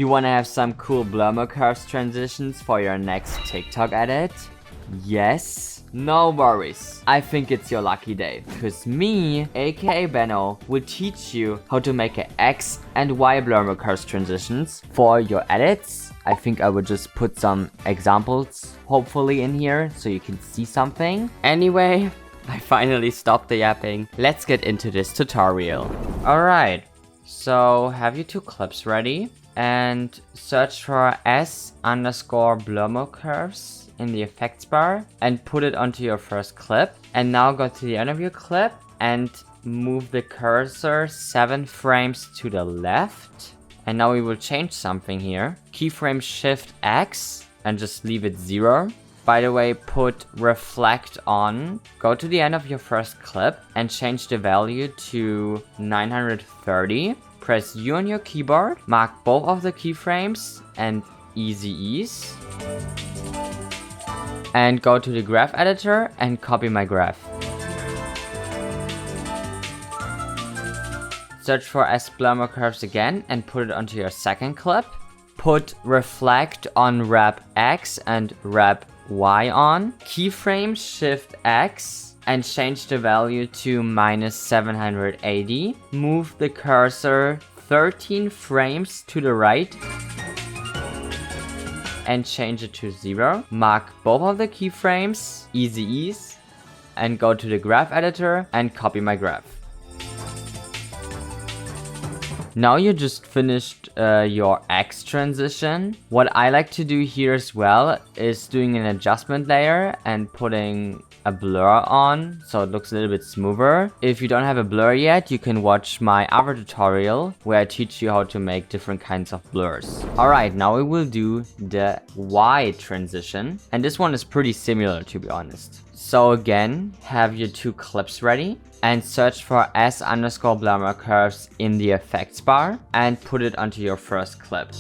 You wanna have some cool Blurmocurves transitions for your next TikTok edit? Yes? No worries. I think it's your lucky day, cause me, aka Benno, will teach you how to make an X and Y Blurmocurves transitions for your edits. I think I would just put some examples, hopefully, in here so you can see something. Anyway, I finally stopped the yapping. Let's get into this tutorial. Alright, so have your two clips ready and search for s_Blurmocurves in the effects bar and put it onto your first clip. And now go to the end of your clip and move the cursor 7 frames to the left. And now we will change something here. Keyframe Shift X and just leave it 0. By the way, put reflect on. Go to the end of your first clip and change the value to 930. Press U on your keyboard, mark both of the keyframes and easy ease. And go to the graph editor and copy my graph. Search for s_Blurmocurves again and put it onto your second clip. Put reflect on wrap X and wrap Y on. Keyframe Shift X and change the value to -780. Move the cursor 13 frames to the right and change it to 0. Mark both of the keyframes, easy ease, and go to the graph editor and copy my graph. Now you just finished your X transition. What I like to do here as well is doing an adjustment layer and putting a blur on so it looks a little bit smoother. If you don't have a blur yet, you can watch my other tutorial where I teach you how to make different kinds of blurs. Alright, now we will do the Y transition. And this one is pretty similar, to be honest. So again, have your two clips ready and search for s_Blurmocurves in the effects bar and put it onto your first clip.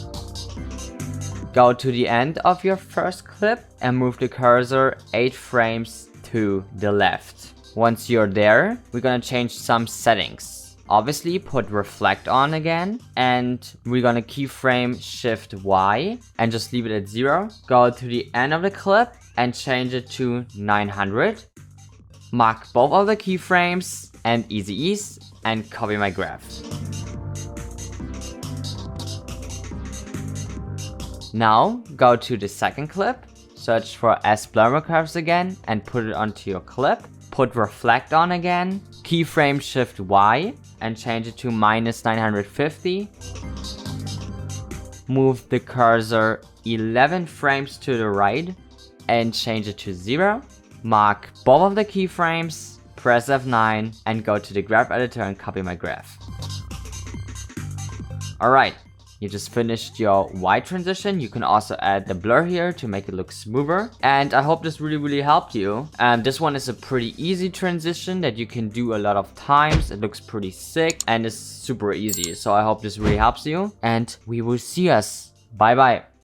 Go to the end of your first clip and move the cursor 8 frames to the left. Once you're there, we're gonna change some settings. Obviously, put reflect on again, and we're gonna keyframe Shift Y and just leave it at 0. Go to the end of the clip and change it to 900. Mark both of the keyframes and easy ease and copy my graph. Now go to the second clip, search for s_Blurmocurves again and put it onto your clip. Put reflect on again, keyframe Shift Y and change it to -950. Move the cursor 11 frames to the right and change it to 0. Mark both of the keyframes, press F9 and go to the graph editor and copy my graph. Alright, you just finished your Y transition. You can also add the blur here to make it look smoother. And I hope this really helped you. This one is a pretty easy transition that you can do a lot of times. It looks pretty sick and it's super easy. So I hope this really helps you and we will see us. Bye bye.